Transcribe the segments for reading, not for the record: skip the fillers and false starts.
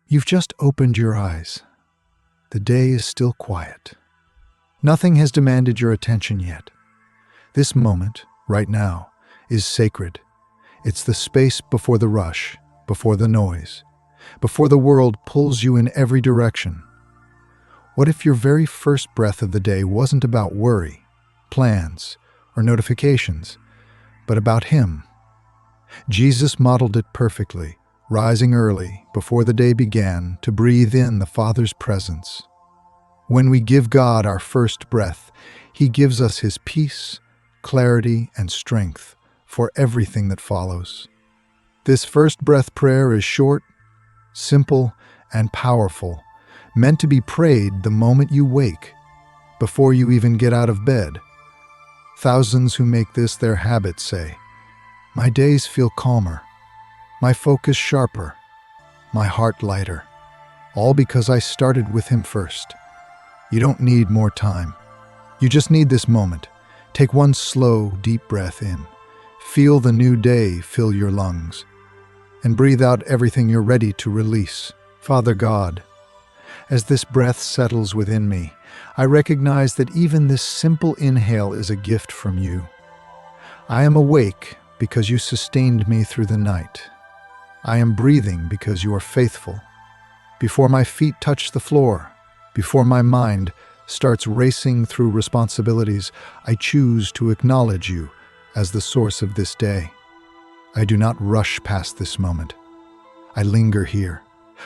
You've just opened your eyes. The day is still quiet. Nothing has demanded your attention yet. This moment, right now, is sacred. It's the space before the rush, before the noise, before the world pulls you in every direction. What if your very first breath of the day wasn't about worry, plans, or notifications, but about Him? Jesus modeled it perfectly, rising early, before the day began, to breathe in the Father's presence. When we give God our first breath, He gives us His peace, clarity, and strength for everything that follows. This first breath prayer is short, simple, and powerful, meant to be prayed the moment you wake, before you even get out of bed. Thousands who make this their habit say, "My days feel calmer, my focus sharper, my heart lighter, all because I started with Him first." You don't need more time. You just need this moment. Take one slow, deep breath in. Feel the new day fill your lungs. And breathe out everything you're ready to release. Father God, as this breath settles within me, I recognize that even this simple inhale is a gift from You. I am awake because You sustained me through the night. I am breathing because You are faithful. Before my feet touch the floor, before my mind starts racing through responsibilities, I choose to acknowledge You as the source of this day. I do not rush past this moment. I linger here,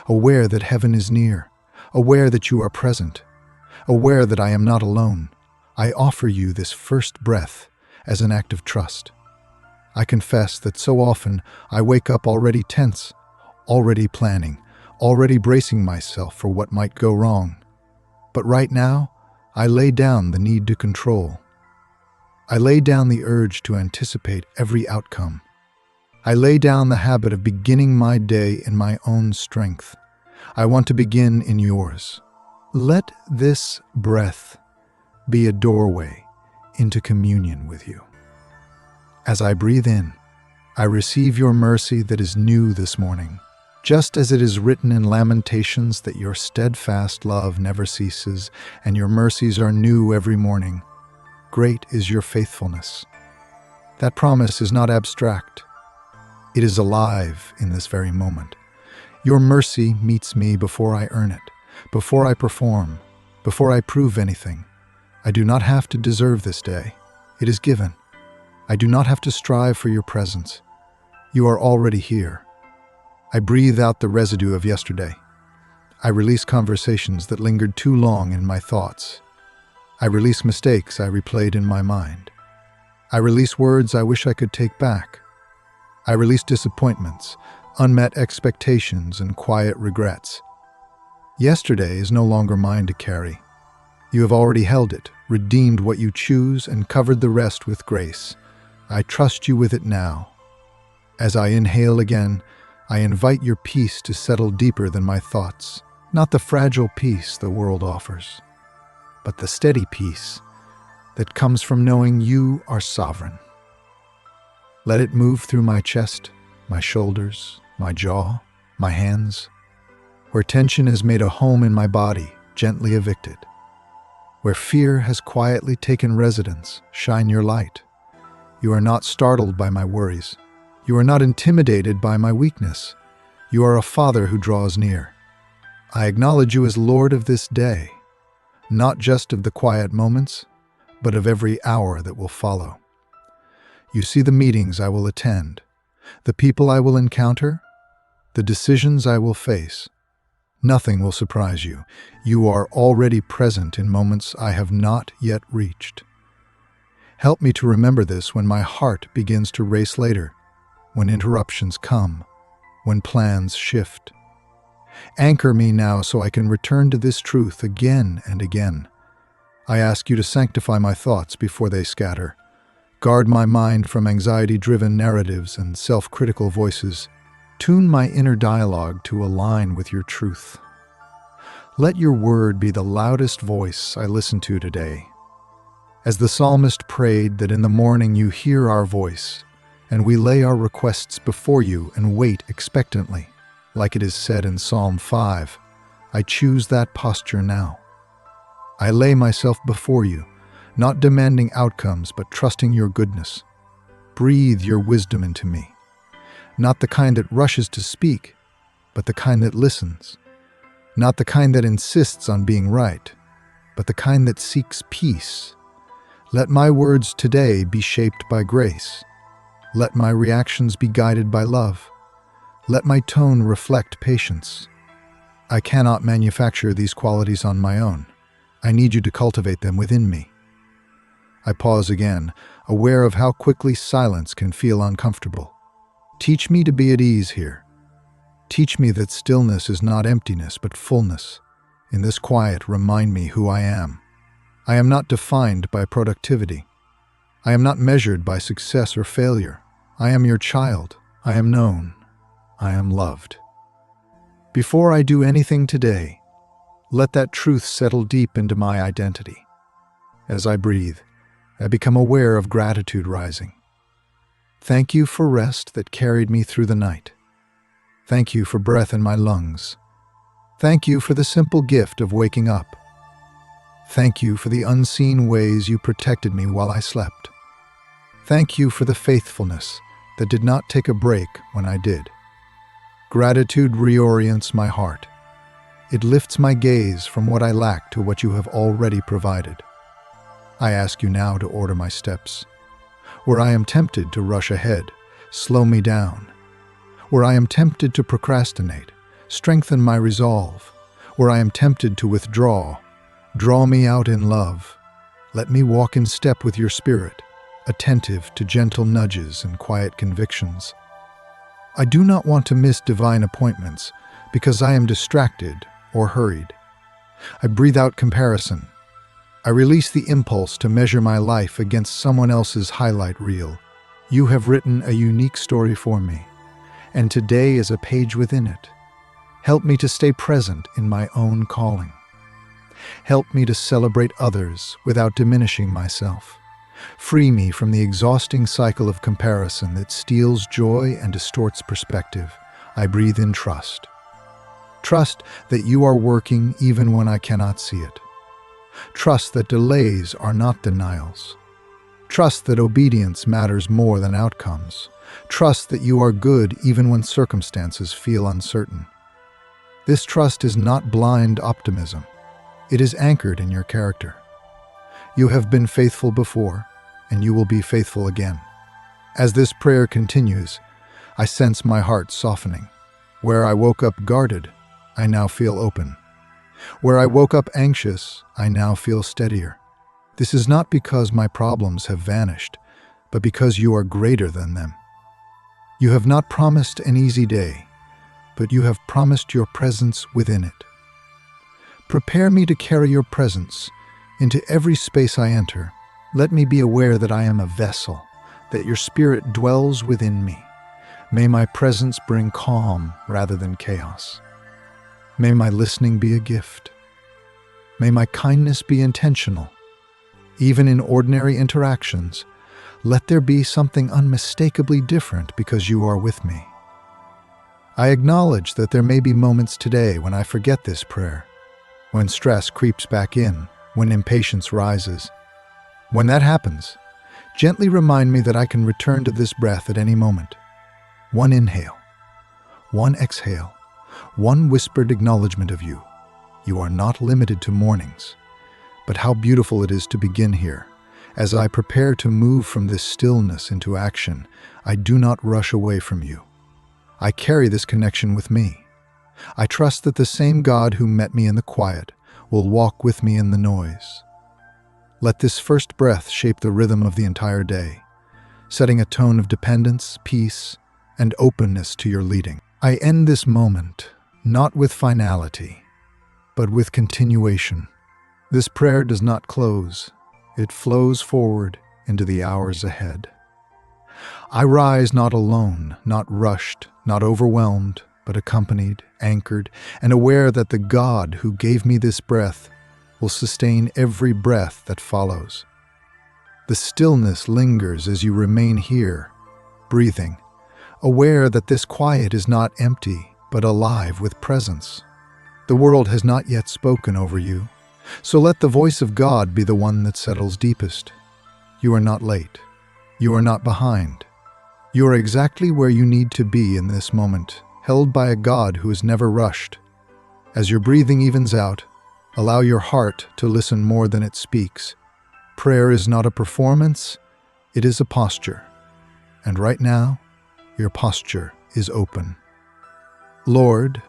aware that heaven is near, aware that You are present, aware that I am not alone. I offer You this first breath as an act of trust. I confess that so often I wake up already tense, already planning, already bracing myself for what might go wrong. But right now, I lay down the need to control. I lay down the urge to anticipate every outcome. I lay down the habit of beginning my day in my own strength. I want to begin in Yours. Let this breath be a doorway into communion with You. As I breathe in, I receive Your mercy that is new this morning. Just as it is written in Lamentations that Your steadfast love never ceases and Your mercies are new every morning, great is Your faithfulness. That promise is not abstract. It is alive in this very moment. Your mercy meets me before I earn it, before I perform, before I prove anything. I do not have to deserve this day. It is given. I do not have to strive for Your presence. You are already here. I breathe out the residue of yesterday. I release conversations that lingered too long in my thoughts. I release mistakes I replayed in my mind. I release words I wish I could take back. I release disappointments, unmet expectations, and quiet regrets. Yesterday is no longer mine to carry. You have already held it, redeemed what You choose, and covered the rest with grace. I trust You with it now. As I inhale again, I invite Your peace to settle deeper than my thoughts, not the fragile peace the world offers, but the steady peace that comes from knowing You are sovereign. Let it move through my chest, my shoulders, my jaw, my hands. Where tension has made a home in my body, gently evicted. Where fear has quietly taken residence, shine Your light. You are not startled by my worries. You are not intimidated by my weakness. You are a Father who draws near. I acknowledge You as Lord of this day, not just of the quiet moments, but of every hour that will follow. You see the meetings I will attend, the people I will encounter, the decisions I will face. Nothing will surprise You. You are already present in moments I have not yet reached. Help me to remember this when my heart begins to race later, when interruptions come, when plans shift. Anchor me now so I can return to this truth again and again. I ask You to sanctify my thoughts before they scatter. Guard my mind from anxiety-driven narratives and self-critical voices. Tune my inner dialogue to align with Your truth. Let Your word be the loudest voice I listen to today. As the psalmist prayed that in the morning You hear our voice, and we lay our requests before You and wait expectantly. Like it is said in Psalm 5, I choose that posture now. I lay myself before you, not demanding outcomes, but trusting your goodness. Breathe your wisdom into me, not the kind that rushes to speak, but the kind that listens. Not the kind that insists on being right, but the kind that seeks peace. Let my words today be shaped by grace. Let my reactions be guided by love. Let my tone reflect patience. I cannot manufacture these qualities on my own. I need you to cultivate them within me. I pause again, aware of how quickly silence can feel uncomfortable. Teach me to be at ease here. Teach me that stillness is not emptiness, but fullness. In this quiet, remind me who I am. I am not defined by productivity. I am not measured by success or failure. I am your child. I am known. I am loved. Before I do anything today, let that truth settle deep into my identity. As I breathe, I become aware of gratitude rising. Thank you for rest that carried me through the night. Thank you for breath in my lungs. Thank you for the simple gift of waking up. Thank you for the unseen ways you protected me while I slept. Thank you for the faithfulness that did not take a break when I did. Gratitude reorients my heart. It lifts my gaze from what I lack to what you have already provided. I ask you now to order my steps. Where I am tempted to rush ahead, slow me down. Where I am tempted to procrastinate, strengthen my resolve. Where I am tempted to withdraw, draw me out in love. Let me walk in step with your spirit, attentive to gentle nudges and quiet convictions. I do not want to miss divine appointments because I am distracted or hurried. I breathe out comparison. I release the impulse to measure my life against someone else's highlight reel. You have written a unique story for me, and today is a page within it. Help me to stay present in my own calling. Help me to celebrate others without diminishing myself. Free me from the exhausting cycle of comparison that steals joy and distorts perspective. I breathe in trust. Trust that you are working even when I cannot see it. Trust that delays are not denials. Trust that obedience matters more than outcomes. Trust that you are good even when circumstances feel uncertain. This trust is not blind optimism. It is anchored in your character. You have been faithful before, and you will be faithful again. As this prayer continues, I sense my heart softening. Where I woke up guarded, I now feel open. Where I woke up anxious, I now feel steadier. This is not because my problems have vanished, but because you are greater than them. You have not promised an easy day, but you have promised your presence within it. Prepare me to carry your presence into every space I enter. Let me be aware that I am a vessel, that your spirit dwells within me. May my presence bring calm rather than chaos. May my listening be a gift. May my kindness be intentional. Even in ordinary interactions, let there be something unmistakably different because you are with me. I acknowledge that there may be moments today when I forget this prayer, when stress creeps back in, when impatience rises. When that happens, gently remind me that I can return to this breath at any moment. One inhale, one exhale, one whispered acknowledgement of you. You are not limited to mornings, but how beautiful it is to begin here. As I prepare to move from this stillness into action, I do not rush away from you. I carry this connection with me. I trust that the same God who met me in the quiet will walk with me in the noise. Let this first breath shape the rhythm of the entire day, setting a tone of dependence, peace, and openness to your leading. I end this moment, not with finality, but with continuation. This prayer does not close. It flows forward into the hours ahead. I rise not alone, not rushed, not overwhelmed, but accompanied, anchored, and aware that the God who gave me this breath will sustain every breath that follows. The stillness lingers as you remain here, breathing, aware that this quiet is not empty, but alive with presence. The world has not yet spoken over you, so let the voice of God be the one that settles deepest. You are not late. You are not behind. You are exactly where you need to be in this moment, held by a God who is never rushed. As your breathing evens out, allow your heart to listen more than it speaks. Prayer is not a performance, it is a posture. And right now, your posture is open. Lord,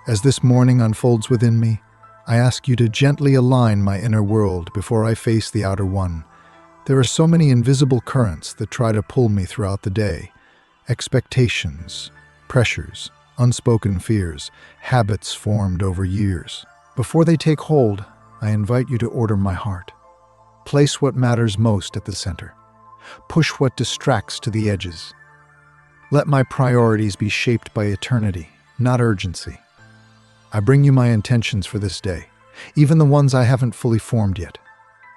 as this morning unfolds within me, I ask you to gently align my inner world before I face the outer one. There are so many invisible currents that try to pull me throughout the day. Expectations, pressures, unspoken fears, habits formed over years. Before they take hold, I invite you to order my heart. Place what matters most at the center. Push what distracts to the edges. Let my priorities be shaped by eternity, not urgency. I bring you my intentions for this day, even the ones I haven't fully formed yet.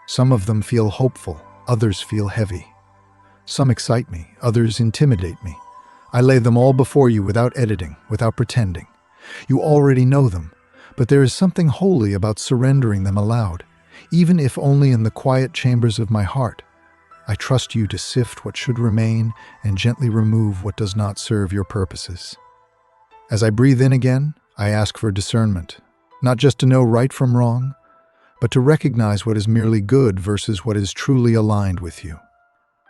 Some of them feel hopeful, others feel heavy. Some excite me, others intimidate me. I lay them all before you without editing, without pretending. You already know them, but there is something holy about surrendering them aloud, even if only in the quiet chambers of my heart. I trust you to sift what should remain and gently remove what does not serve your purposes. As I breathe in again, I ask for discernment, not just to know right from wrong, but to recognize what is merely good versus what is truly aligned with you.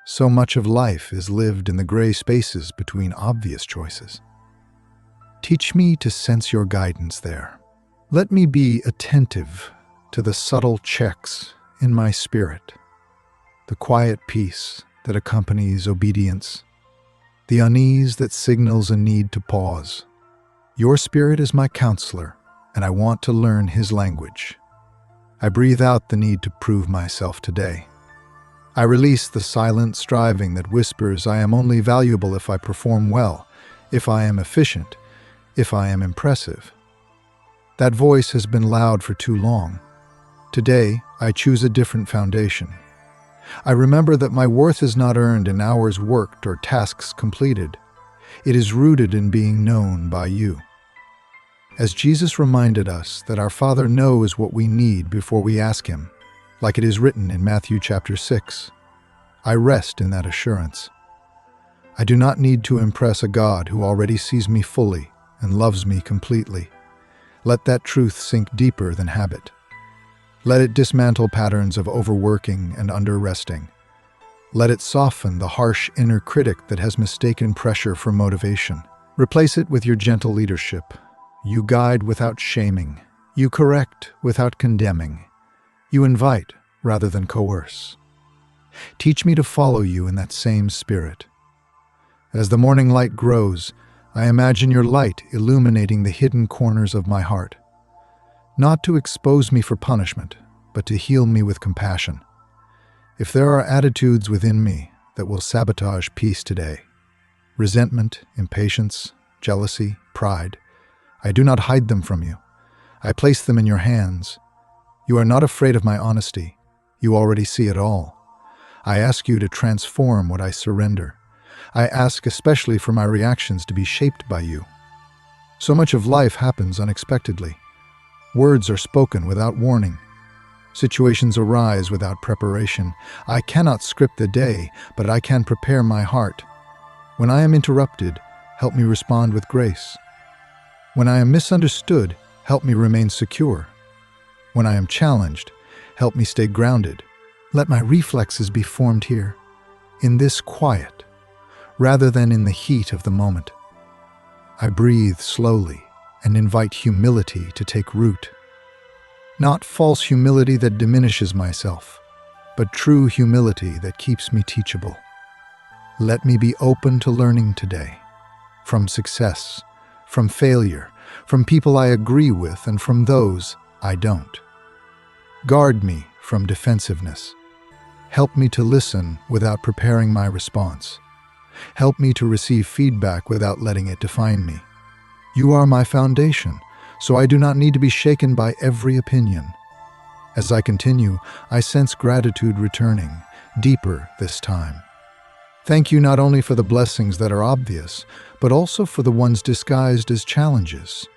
So much of life is lived in the gray spaces between obvious choices. Teach me to sense your guidance there. Let me be attentive to the subtle checks in my spirit, the quiet peace that accompanies obedience, the unease that signals a need to pause. Your spirit is my counselor, and I want to learn his language. I breathe out the need to prove myself today. I release the silent striving that whispers I am only valuable if I perform well, if I am efficient, if I am impressive. That voice has been loud for too long. Today, I choose a different foundation. I remember that my worth is not earned in hours worked or tasks completed. It is rooted in being known by you. As Jesus reminded us that our Father knows what we need before we ask him, like it is written in Matthew chapter 6. I rest in that assurance. I do not need to impress a God who already sees me fully and loves me completely. Let that truth sink deeper than habit. Let it dismantle patterns of overworking and under-resting. Let it soften the harsh inner critic that has mistaken pressure for motivation. Replace it with your gentle leadership. You guide without shaming. You correct without condemning. You invite rather than coerce. Teach me to follow you in that same spirit. As the morning light grows, I imagine your light illuminating the hidden corners of my heart. Not to expose me for punishment, but to heal me with compassion. If there are attitudes within me that will sabotage peace today, resentment, impatience, jealousy, pride, I do not hide them from you. I place them in your hands. You are not afraid of my honesty. You already see it all. I ask you to transform what I surrender. I ask especially for my reactions to be shaped by you. So much of life happens unexpectedly. Words are spoken without warning. Situations arise without preparation. I cannot script the day, but I can prepare my heart. When I am interrupted, help me respond with grace. When I am misunderstood, help me remain secure. When I am challenged, help me stay grounded. Let my reflexes be formed here, in this quiet, rather than in the heat of the moment. I breathe slowly and invite humility to take root. Not false humility that diminishes myself, but true humility that keeps me teachable. Let me be open to learning today, from success, from failure, from people I agree with and from those I don't. Guard me from defensiveness. Help me to listen without preparing my response. Help me to receive feedback without letting it define me. You are my foundation, so I do not need to be shaken by every opinion. As I continue, I sense gratitude returning, deeper this time. Thank you not only for the blessings that are obvious, but also for the ones disguised as challenges.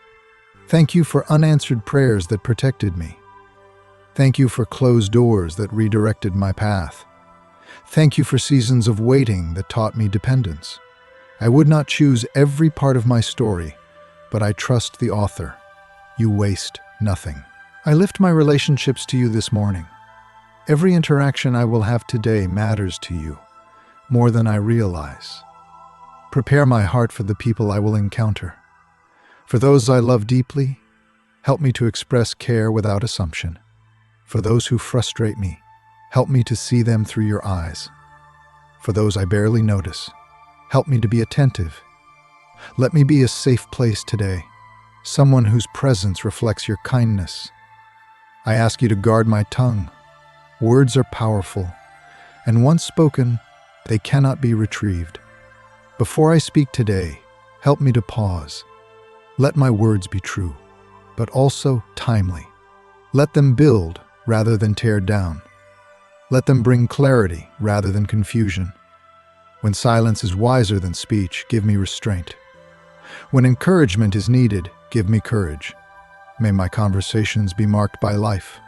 Thank you for unanswered prayers that protected me. Thank you for closed doors that redirected my path. Thank you for seasons of waiting that taught me dependence. I would not choose every part of my story, but I trust the author. You waste nothing. I lift my relationships to you this morning. Every interaction I will have today matters to you, more than I realize. Prepare my heart for the people I will encounter. For those I love deeply, help me to express care without assumption. For those who frustrate me, help me to see them through your eyes. For those I barely notice, help me to be attentive. Let me be a safe place today, someone whose presence reflects your kindness. I ask you to guard my tongue. Words are powerful, and once spoken, they cannot be retrieved. Before I speak today, help me to pause. Let my words be true, but also timely. Let them build rather than tear down. Let them bring clarity rather than confusion. When silence is wiser than speech, give me restraint. When encouragement is needed, give me courage. May my conversations be marked by life.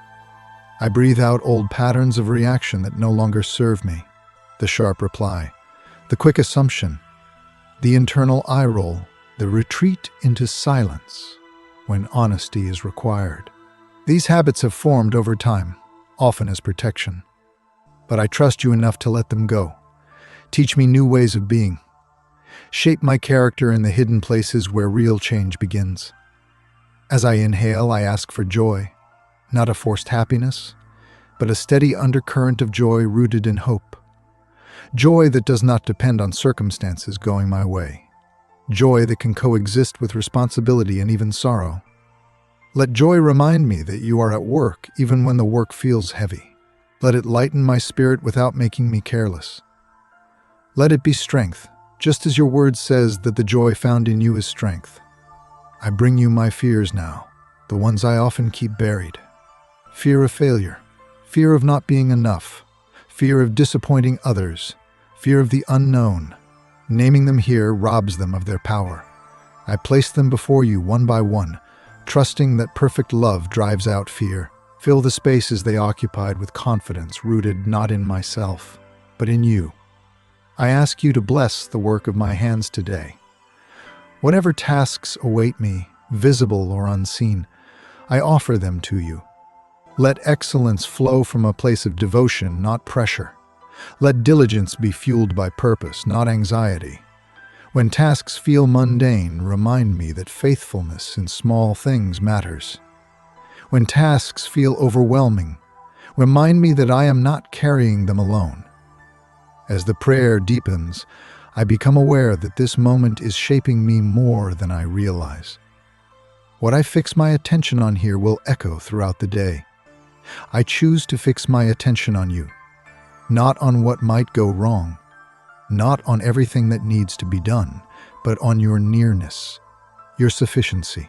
I breathe out old patterns of reaction that no longer serve me. The sharp reply, the quick assumption, the internal eye roll, the retreat into silence when honesty is required. These habits have formed over time, often as protection. But I trust you enough to let them go. Teach me new ways of being. Shape my character in the hidden places where real change begins. As I inhale, I ask for joy, not a forced happiness, but a steady undercurrent of joy rooted in hope. Joy that does not depend on circumstances going my way. Joy that can coexist with responsibility and even sorrow. Let joy remind me that you are at work even when the work feels heavy. Let it lighten my spirit without making me careless. Let it be strength, just as your word says that the joy found in you is strength. I bring you my fears now, the ones I often keep buried. Fear of failure, fear of not being enough, fear of disappointing others, fear of the unknown. Naming them here robs them of their power. I place them before you one by one, trusting that perfect love drives out fear. Fill the spaces they occupied with confidence rooted not in myself, but in you. I ask you to bless the work of my hands today. Whatever tasks await me, visible or unseen, I offer them to you. Let excellence flow from a place of devotion, not pressure. Let diligence be fueled by purpose, not anxiety. When tasks feel mundane, remind me that faithfulness in small things matters. When tasks feel overwhelming, remind me that I am not carrying them alone. As the prayer deepens, I become aware that this moment is shaping me more than I realize. What I fix my attention on here will echo throughout the day. I choose to fix my attention on you, not on what might go wrong, not on everything that needs to be done, but on your nearness, your sufficiency,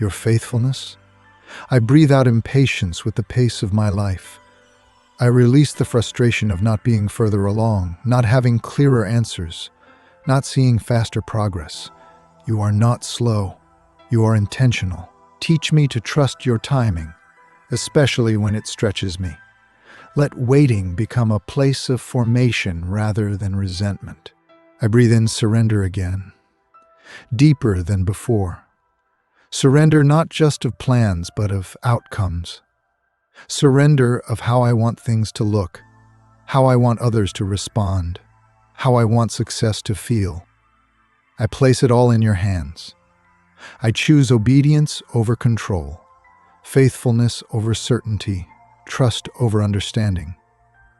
your faithfulness. I breathe out impatience with the pace of my life. I release the frustration of not being further along, not having clearer answers, not seeing faster progress. You are not slow. You are intentional. Teach me to trust your timing, especially when it stretches me. Let waiting become a place of formation rather than resentment. I breathe in surrender again, deeper than before. Surrender not just of plans, but of outcomes. Surrender of how I want things to look, how I want others to respond, how I want success to feel. I place it all in your hands. I choose obedience over control, faithfulness over certainty, trust over understanding.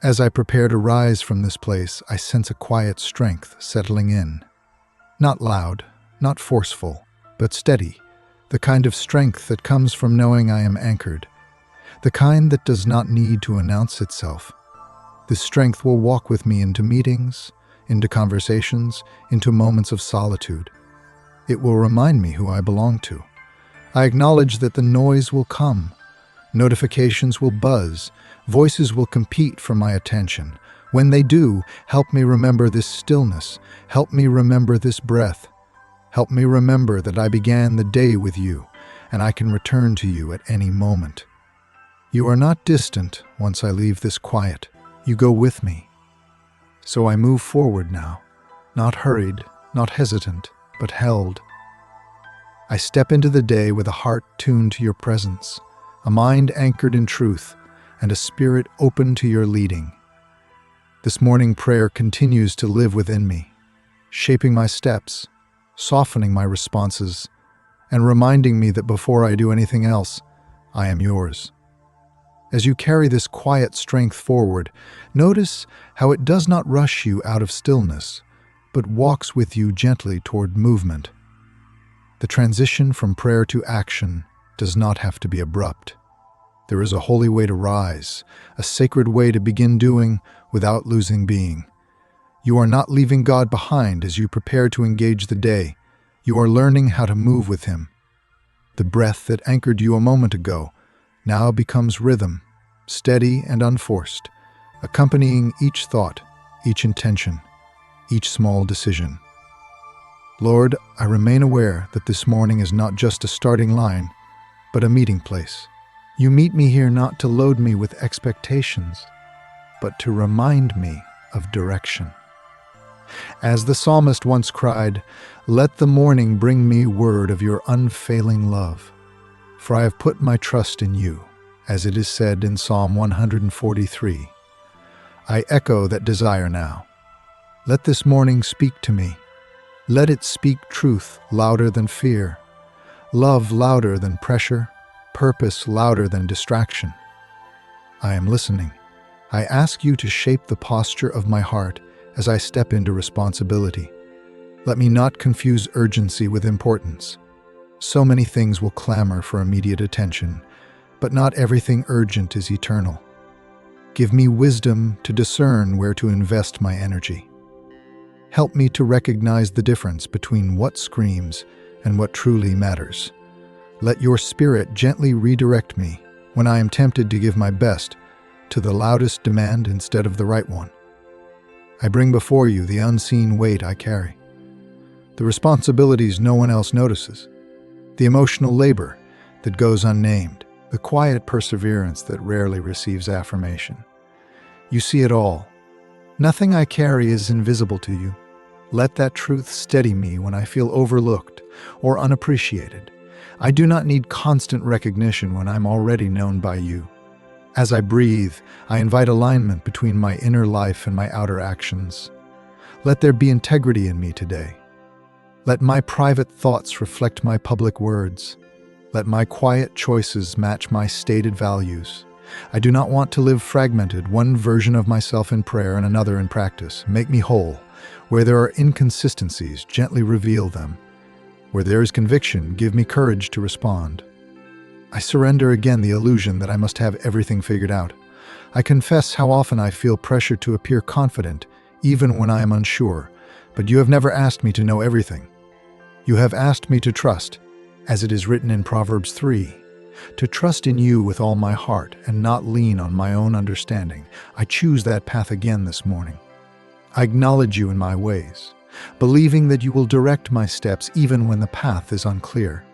As I prepare to rise from this place, I sense a quiet strength settling in. Not loud, not forceful, but steady, the kind of strength that comes from knowing I am anchored, the kind that does not need to announce itself. This strength will walk with me into meetings, into conversations, into moments of solitude. It will remind me who I belong to. I acknowledge that the noise will come, notifications will buzz, voices will compete for my attention, When they do, help me remember this stillness. Help me remember this breath. Help me remember that I began the day with you, and I can return to you at any moment. You are not distant once I leave this quiet. You go with me. So I move forward now, not hurried, not hesitant, but held. I step into the day with a heart tuned to your presence, a mind anchored in truth, and a spirit open to your leading. This morning prayer continues to live within me, shaping my steps, softening my responses, and reminding me that before I do anything else, I am yours. As you carry this quiet strength forward, notice how it does not rush you out of stillness, but walks with you gently toward movement. The transition from prayer to action does not have to be abrupt. There is a holy way to rise, a sacred way to begin doing without losing being. You are not leaving God behind as you prepare to engage the day. You are learning how to move with Him. The breath that anchored you a moment ago now becomes rhythm, steady and unforced, accompanying each thought, each intention, each small decision. Lord, I remain aware that this morning is not just a starting line, but a meeting place. You meet me here not to load me with expectations, but to remind me of direction. As the psalmist once cried, "Let the morning bring me word of your unfailing love, for I have put my trust in you," as it is said in Psalm 143. I echo that desire now. Let this morning speak to me. Let it speak truth louder than fear, love louder than pressure, purpose louder than distraction. I am listening. I ask you to shape the posture of my heart as I step into responsibility. Let me not confuse urgency with importance. So many things will clamor for immediate attention, but not everything urgent is eternal. Give me wisdom to discern where to invest my energy. Help me to recognize the difference between what screams and what truly matters. Let your Spirit gently redirect me when I am tempted to give my best to the loudest demand instead of the right one. I bring before you the unseen weight I carry, the responsibilities no one else notices, the emotional labor that goes unnamed, the quiet perseverance that rarely receives affirmation. You see it all. Nothing I carry is invisible to you. Let that truth steady me when I feel overlooked or unappreciated. I do not need constant recognition when I'm already known by you. As I breathe, I invite alignment between my inner life and my outer actions. Let there be integrity in me today. Let my private thoughts reflect my public words. Let my quiet choices match my stated values. I do not want to live fragmented, one version of myself in prayer and another in practice. Make me whole. Where there are inconsistencies, gently reveal them. Where there is conviction, give me courage to respond. I surrender again the illusion that I must have everything figured out. I confess how often I feel pressure to appear confident, even when I am unsure, but you have never asked me to know everything. You have asked me to trust, as it is written in Proverbs 3, to trust in you with all my heart and not lean on my own understanding. I choose that path again this morning. I acknowledge you in my ways, believing that you will direct my steps even when the path is unclear.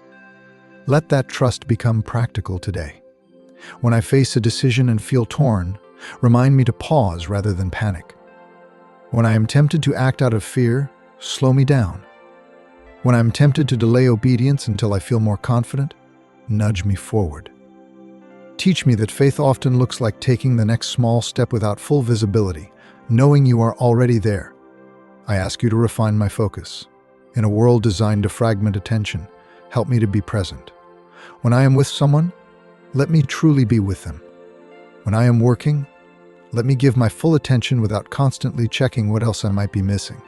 Let that trust become practical today. When I face a decision and feel torn, remind me to pause rather than panic. When I am tempted to act out of fear, slow me down. When I am tempted to delay obedience until I feel more confident, nudge me forward. Teach me that faith often looks like taking the next small step without full visibility, knowing you are already there. I ask you to refine my focus. In a world designed to fragment attention, help me to be present. When I am with someone, let me truly be with them. When I am working, let me give my full attention without constantly checking what else I might be missing.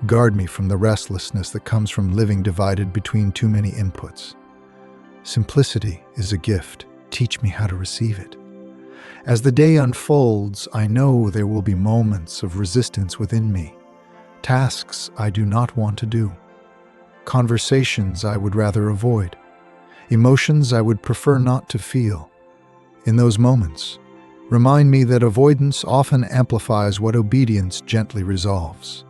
Guard me from the restlessness that comes from living divided between too many inputs. Simplicity is a gift. Teach me how to receive it. As the day unfolds, I know there will be moments of resistance within me, tasks I do not want to do, conversations I would rather avoid, emotions I would prefer not to feel. In those moments, Remind me that avoidance often amplifies what obedience gently resolves.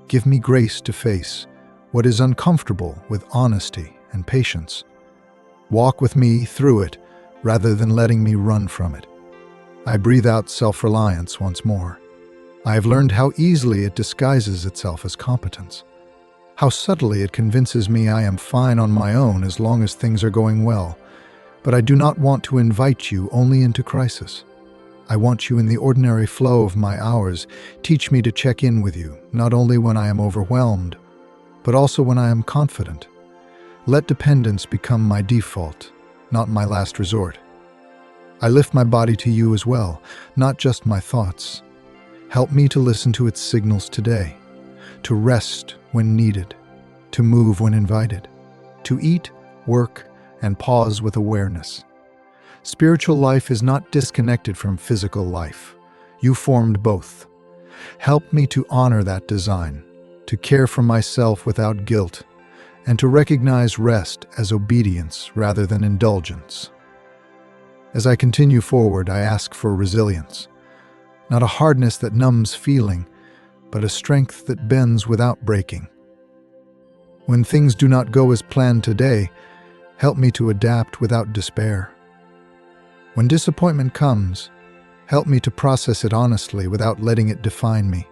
Give me grace to face what is uncomfortable with honesty and patience. Walk with me through it rather than letting me run from it. I breathe out self-reliance once more. I have learned how easily it disguises itself as competence, how subtly it convinces me I am fine on my own as long as things are going well. But I do not want to invite you only into crisis. I want you in the ordinary flow of my hours. Teach me to check in with you, not only when I am overwhelmed, but also when I am confident. Let dependence become my default, not my last resort. I lift my body to you as well, not just my thoughts. Help me to listen to its signals today, to rest when needed, to move when invited, to eat, work, and pause with awareness. Spiritual life is not disconnected from physical life. You formed both. Help me to honor that design, to care for myself without guilt, and to recognize rest as obedience rather than indulgence. As I continue forward, I ask for resilience, not a hardness that numbs feeling, but a strength that bends without breaking. When things do not go as planned today, help me to adapt without despair. When disappointment comes, help me to process it honestly without letting it define me.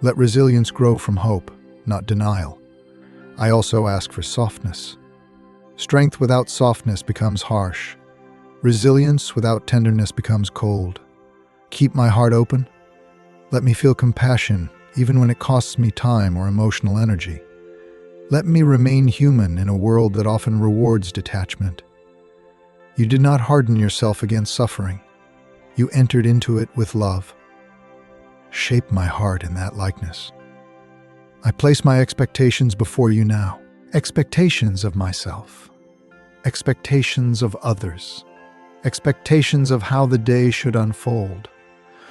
Let resilience grow from hope, not denial. I also ask for softness. Strength without softness becomes harsh. Resilience without tenderness becomes cold. Keep my heart open. Let me feel compassion, even when it costs me time or emotional energy. Let me remain human in a world that often rewards detachment. You did not harden yourself against suffering. You entered into it with love. Shape my heart in that likeness. I place my expectations before you now. Expectations of myself. Expectations of others. Expectations of how the day should unfold.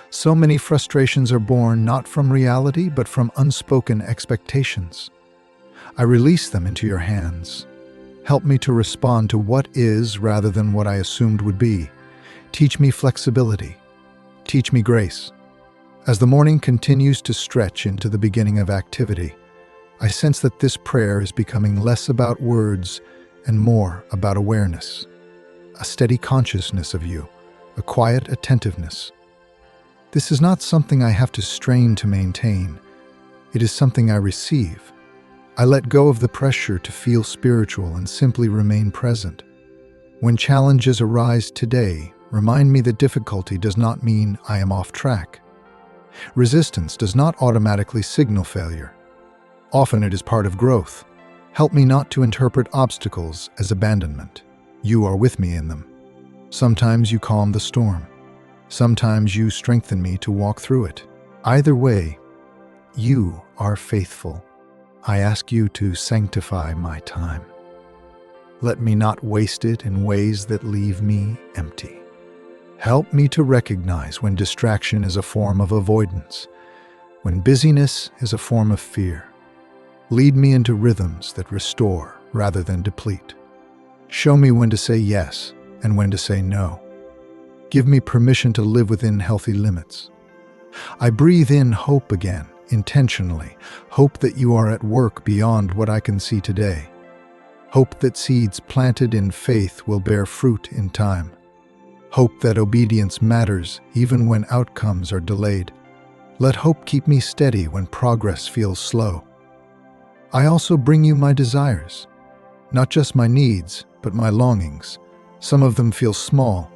So many frustrations are born not from reality, but from unspoken expectations. I release them into your hands. Help me to respond to what is rather than what I assumed would be. Teach me flexibility. Teach me grace. As the morning continues to stretch into the beginning of activity, I sense that this prayer is becoming less about words and more about awareness. A steady consciousness of you, a quiet attentiveness. This is not something I have to strain to maintain. It is something I receive. I let go of the pressure to feel spiritual and simply remain present. When challenges arise today, remind me that difficulty does not mean I am off track. Resistance does not automatically signal failure. Often it is part of growth. Help me not to interpret obstacles as abandonment. You are with me in them. Sometimes you calm the storm. Sometimes you strengthen me to walk through it. Either way, you are faithful. I ask you to sanctify my time. Let me not waste it in ways that leave me empty. Help me to recognize when distraction is a form of avoidance, when busyness is a form of fear. Lead me into rhythms that restore rather than deplete. Show me when to say yes and when to say no. Give me permission to live within healthy limits. I breathe in hope again, intentionally. Hope that you are at work beyond what I can see today. Hope that seeds planted in faith will bear fruit in time. Hope that obedience matters even when outcomes are delayed. Let hope keep me steady when progress feels slow. I also bring you my desires, not just my needs, but my longings. Some of them feel small.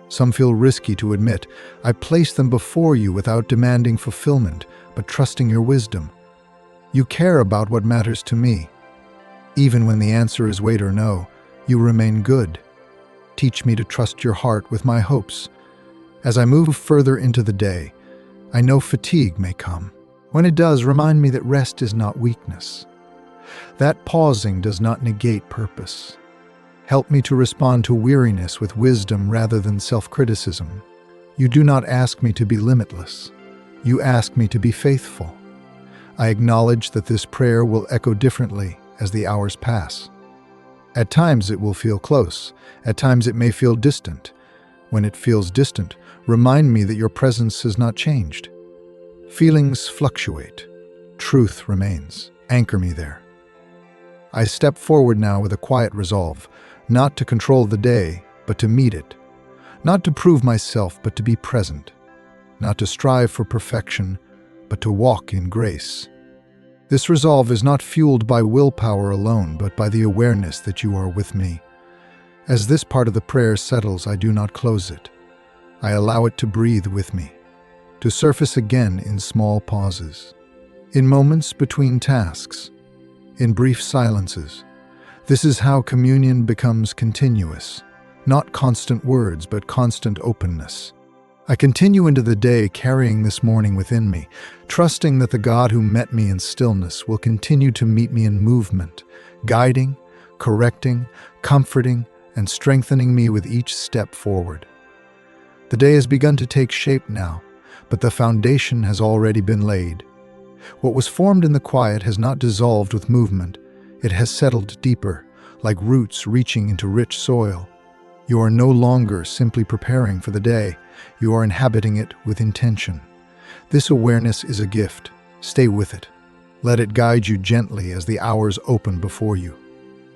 Some feel risky to admit. I place them before you without demanding fulfillment, but trusting your wisdom. You care about what matters to me. Even when the answer is wait or no, you remain good. Teach me to trust your heart with my hopes. As I move further into the day, I know fatigue may come. When it does, remind me that rest is not weakness. That pausing does not negate purpose. Help me to respond to weariness with wisdom rather than self-criticism. You do not ask me to be limitless. You ask me to be faithful. I acknowledge that this prayer will echo differently as the hours pass. At times it will feel close. At times it may feel distant. When it feels distant, remind me that your presence has not changed. Feelings fluctuate. Truth remains. Anchor me there. I step forward now with a quiet resolve, not to control the day, but to meet it. Not to prove myself, but to be present. Not to strive for perfection, but to walk in grace. This resolve is not fueled by willpower alone, but by the awareness that you are with me. As this part of the prayer settles, I do not close it. I allow it to breathe with me, to surface again in small pauses, in moments between tasks, in brief silences. This is how communion becomes continuous, not constant words, but constant openness. I continue into the day carrying this morning within me, trusting that the God who met me in stillness will continue to meet me in movement, guiding, correcting, comforting, and strengthening me with each step forward. The day has begun to take shape now, but the foundation has already been laid. What was formed in the quiet has not dissolved with movement. It has settled deeper, like roots reaching into rich soil. You are no longer simply preparing for the day. You are inhabiting it with intention. This awareness is a gift. Stay with it. Let it guide you gently as the hours open before you.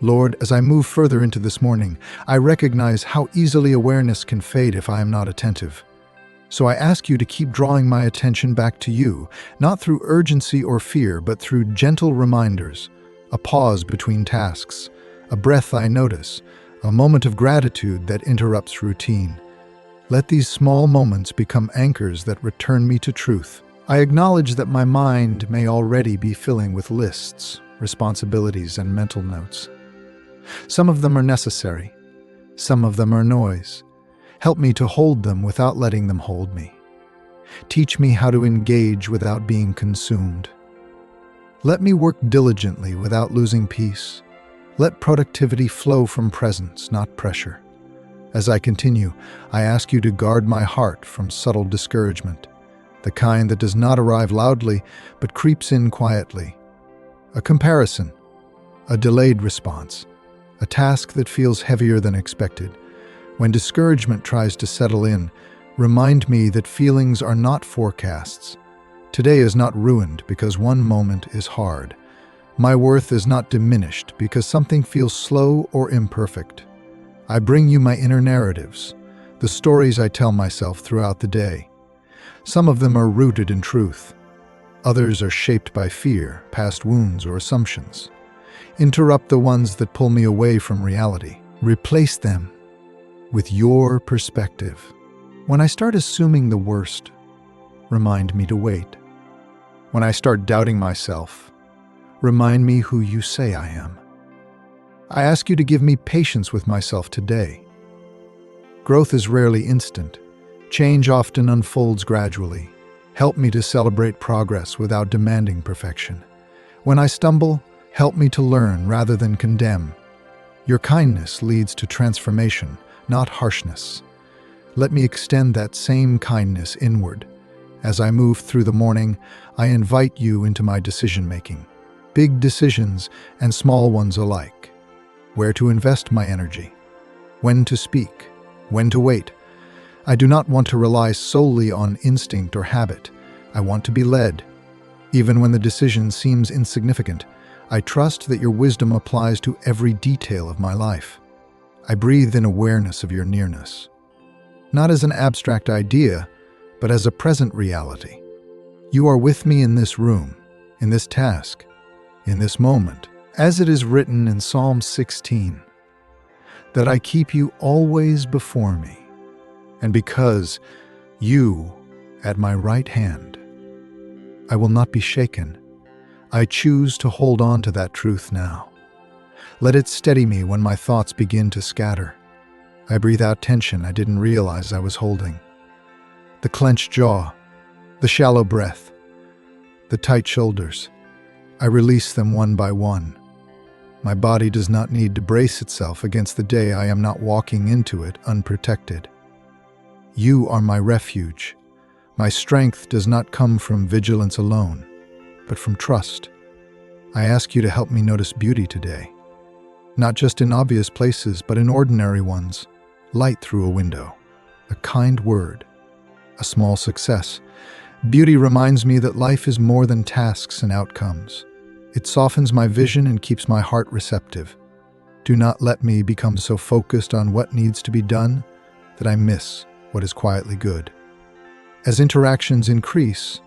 Lord, as I move further into this morning, I recognize how easily awareness can fade if I am not attentive. So I ask you to keep drawing my attention back to you, not through urgency or fear, but through gentle reminders, a pause between tasks, a breath I notice, a moment of gratitude that interrupts routine. Let these small moments become anchors that return me to truth. I acknowledge that my mind may already be filling with lists, responsibilities, and mental notes. Some of them are necessary. Some of them are noise. Help me to hold them without letting them hold me. Teach me how to engage without being consumed. Let me work diligently without losing peace. Let productivity flow from presence, not pressure. As I continue, I ask you to guard my heart from subtle discouragement, the kind that does not arrive loudly but creeps in quietly. A comparison, a delayed response, a task that feels heavier than expected. When discouragement tries to settle in, remind me that feelings are not forecasts. Today is not ruined because one moment is hard. My worth is not diminished because something feels slow or imperfect. I bring you my inner narratives, the stories I tell myself throughout the day. Some of them are rooted in truth. Others are shaped by fear, past wounds, or assumptions. Interrupt the ones that pull me away from reality. Replace them with your perspective. When I start assuming the worst, remind me to wait. When I start doubting myself, remind me who you say I am. I ask you to give me patience with myself today. Growth is rarely instant. Change often unfolds gradually. Help me to celebrate progress without demanding perfection. When I stumble, help me to learn rather than condemn. Your kindness leads to transformation, not harshness. Let me extend that same kindness inward. As I move through the morning, I invite you into my decision-making. Big decisions and small ones alike. Where to invest my energy. When to speak. When to wait. I do not want to rely solely on instinct or habit. I want to be led. Even when the decision seems insignificant, I trust that your wisdom applies to every detail of my life. I breathe in awareness of your nearness. Not as an abstract idea, but as a present reality. You are with me in this room, in this task, in this moment, as it is written in Psalm 16, that I keep you always before me, and because you at my right hand, I will not be shaken. I choose to hold on to that truth now. Let it steady me when my thoughts begin to scatter. I breathe out tension I didn't realize I was holding. The clenched jaw, the shallow breath, the tight shoulders. I release them one by one. My body does not need to brace itself against the day I am not walking into it unprotected. You are my refuge. My strength does not come from vigilance alone, but from trust. I ask you to help me notice beauty today. Not just in obvious places, but in ordinary ones. Light through a window, a kind word, a small success. Beauty reminds me that life is more than tasks and outcomes. It softens my vision and keeps my heart receptive. Do not let me become so focused on what needs to be done that I miss what is quietly good. As interactions increase,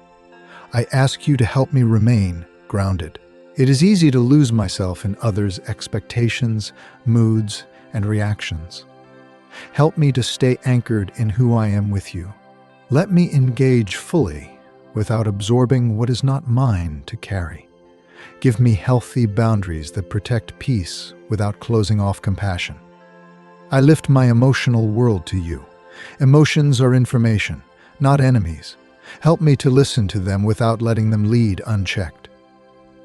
I ask you to help me remain grounded. It is easy to lose myself in others' expectations, moods, and reactions. Help me to stay anchored in who I am with you. Let me engage fully without absorbing what is not mine to carry. Give me healthy boundaries that protect peace without closing off compassion. I lift my emotional world to you. Emotions are information, not enemies. Help me to listen to them without letting them lead unchecked.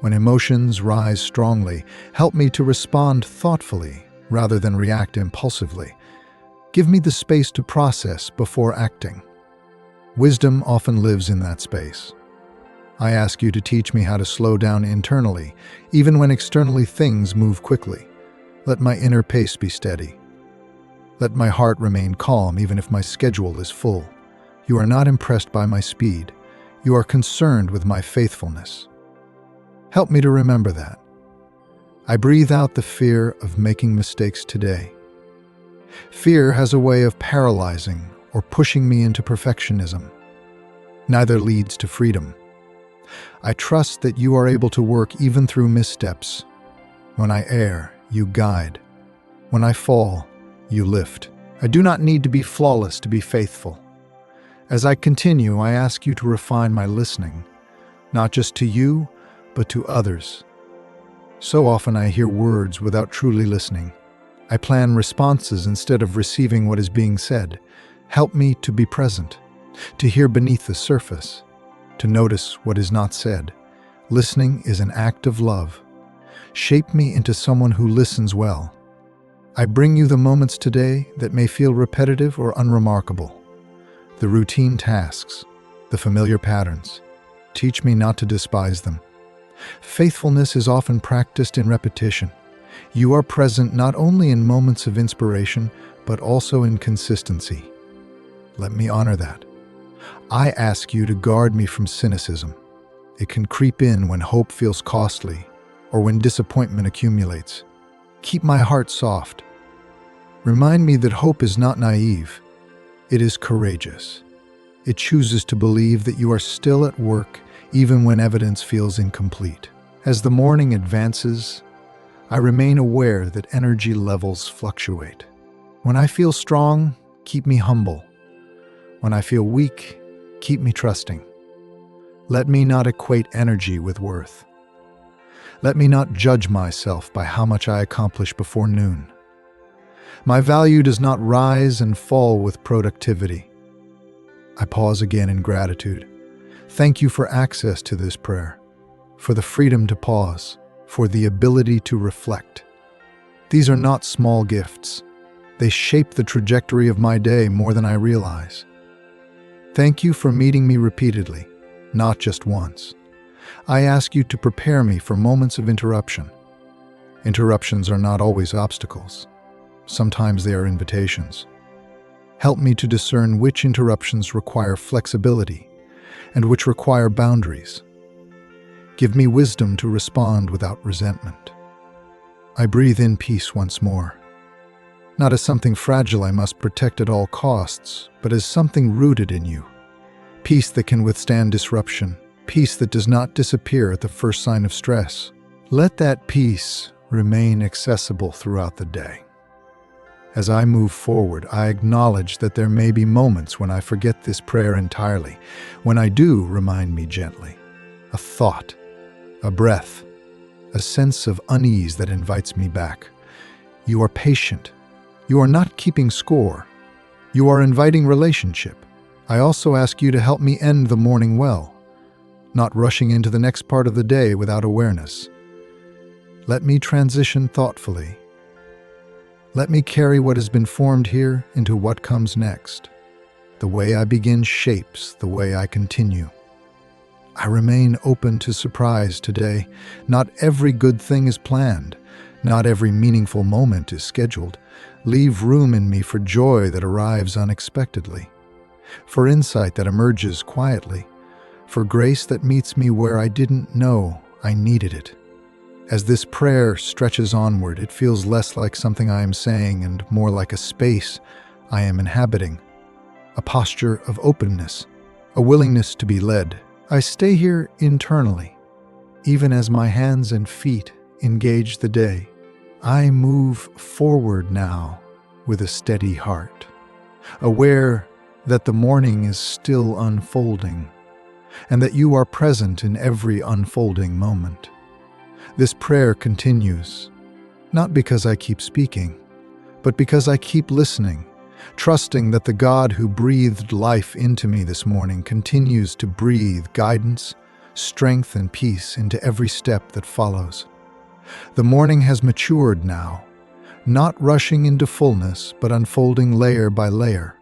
When emotions rise strongly, help me to respond thoughtfully rather than react impulsively. Give me the space to process before acting. Wisdom often lives in that space. I ask you to teach me how to slow down internally, even when externally things move quickly. Let my inner pace be steady. Let my heart remain calm even if my schedule is full. You are not impressed by my speed. You are concerned with my faithfulness. Help me to remember that. I breathe out the fear of making mistakes today. Fear has a way of paralyzing or pushing me into perfectionism. Neither leads to freedom. I trust that you are able to work even through missteps. When I err, you guide. When I fall, you lift. I do not need to be flawless to be faithful. As I continue, I ask you to refine my listening, not just to you, but to others. So often I hear words without truly listening. I plan responses instead of receiving what is being said. Help me to be present, to hear beneath the surface, to notice what is not said. Listening is an act of love. Shape me into someone who listens well. I bring you the moments today that may feel repetitive or unremarkable. The routine tasks, the familiar patterns. Teach me not to despise them. Faithfulness is often practiced in repetition. You are present not only in moments of inspiration, but also in consistency. Let me honor that. I ask you to guard me from cynicism. It can creep in when hope feels costly or when disappointment accumulates. Keep my heart soft. Remind me that hope is not naive. It is courageous. It chooses to believe that you are still at work even when evidence feels incomplete. As the morning advances, I remain aware that energy levels fluctuate. When I feel strong, keep me humble. When I feel weak, keep me trusting. Let me not equate energy with worth. Let me not judge myself by how much I accomplish before noon. My value does not rise and fall with productivity. I pause again in gratitude. Thank you for access to this prayer, for the freedom to pause, for the ability to reflect. These are not small gifts. They shape the trajectory of my day more than I realize. Thank you for meeting me repeatedly, not just once. I ask you to prepare me for moments of interruption. Interruptions are not always obstacles. Sometimes they are invitations. Help me to discern which interruptions require flexibility and which require boundaries. Give me wisdom to respond without resentment. I breathe in peace once more. Not as something fragile I must protect at all costs, but as something rooted in you. Peace that can withstand disruption. Peace that does not disappear at the first sign of stress. Let that peace remain accessible throughout the day. As I move forward, I acknowledge that there may be moments when I forget this prayer entirely. When I do, remind me gently. A thought, a breath, a sense of unease that invites me back. You are patient. You are not keeping score. You are inviting relationship. I also ask you to help me end the morning well, not rushing into the next part of the day without awareness. Let me transition thoughtfully. Let me carry what has been formed here into what comes next. The way I begin shapes the way I continue. I remain open to surprise today. Not every good thing is planned. Not every meaningful moment is scheduled. Leave room in me for joy that arrives unexpectedly, for insight that emerges quietly, for grace that meets me where I didn't know I needed it. As this prayer stretches onward, it feels less like something I am saying and more like a space I am inhabiting, a posture of openness, a willingness to be led. I stay here internally, even as my hands and feet engage the day. I move forward now with a steady heart, aware that the morning is still unfolding, and that you are present in every unfolding moment. This prayer continues, not because I keep speaking, but because I keep listening, trusting that the God who breathed life into me this morning continues to breathe guidance, strength, and peace into every step that follows. The morning has matured now, not rushing into fullness, but unfolding layer by layer,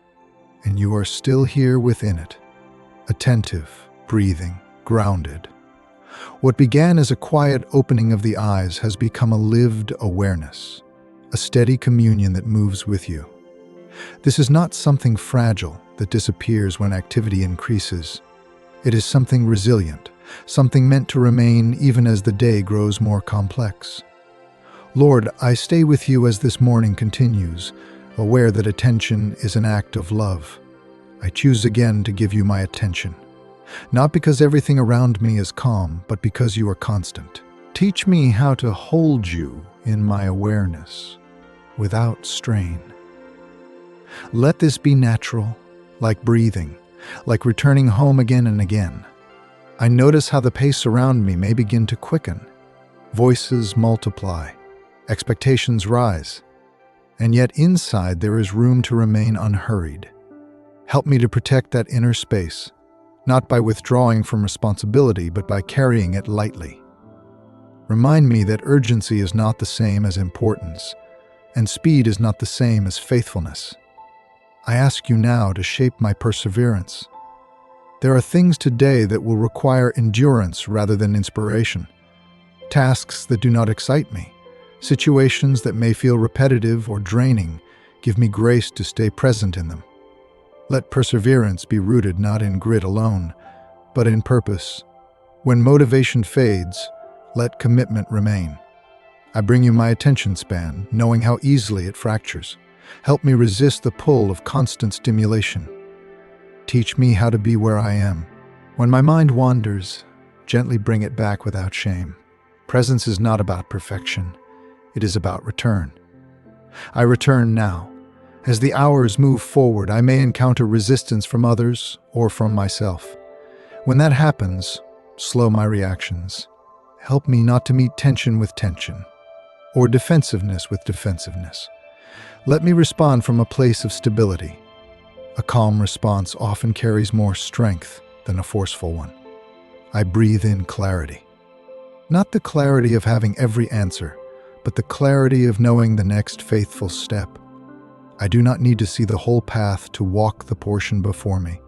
and you are still here within it, attentive, breathing, grounded. What began as a quiet opening of the eyes has become a lived awareness, a steady communion that moves with you. This is not something fragile that disappears when activity increases. It is something resilient, something meant to remain even as the day grows more complex. Lord, I stay with you as this morning continues, aware that attention is an act of love. I choose again to give you my attention, not because everything around me is calm, but because you are constant. Teach me how to hold you in my awareness without strain. Let this be natural, like breathing, like returning home again and again. I notice how the pace around me may begin to quicken. Voices multiply, expectations rise, and yet inside there is room to remain unhurried. Help me to protect that inner space, not by withdrawing from responsibility, but by carrying it lightly. Remind me that urgency is not the same as importance, and speed is not the same as faithfulness. I ask you now to shape my perseverance. There are things today that will require endurance rather than inspiration, tasks that do not excite me, situations that may feel repetitive or draining. Give me grace to stay present in them. Let perseverance be rooted not in grit alone, but in purpose. When motivation fades, let commitment remain. I bring you my attention span, knowing how easily it fractures. Help me resist the pull of constant stimulation. Teach me how to be where I am. When my mind wanders, gently bring it back without shame. Presence is not about perfection. It is about return. I return now. As the hours move forward, I may encounter resistance from others or from myself. When that happens, slow my reactions. Help me not to meet tension with tension, or defensiveness with defensiveness. Let me respond from a place of stability. A calm response often carries more strength than a forceful one. I breathe in clarity. Not the clarity of having every answer, but the clarity of knowing the next faithful step. I do not need to see the whole path to walk the portion before me.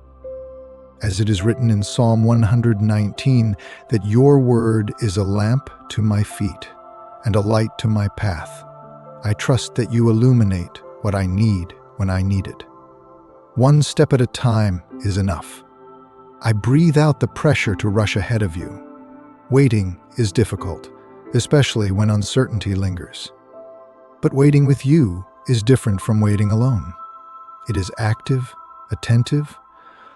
As it is written in Psalm 119, that your word is a lamp to my feet and a light to my path. I trust that you illuminate what I need when I need it. One step at a time is enough. I breathe out the pressure to rush ahead of you. Waiting is difficult, especially when uncertainty lingers. But waiting with you is different from waiting alone. It is active, attentive,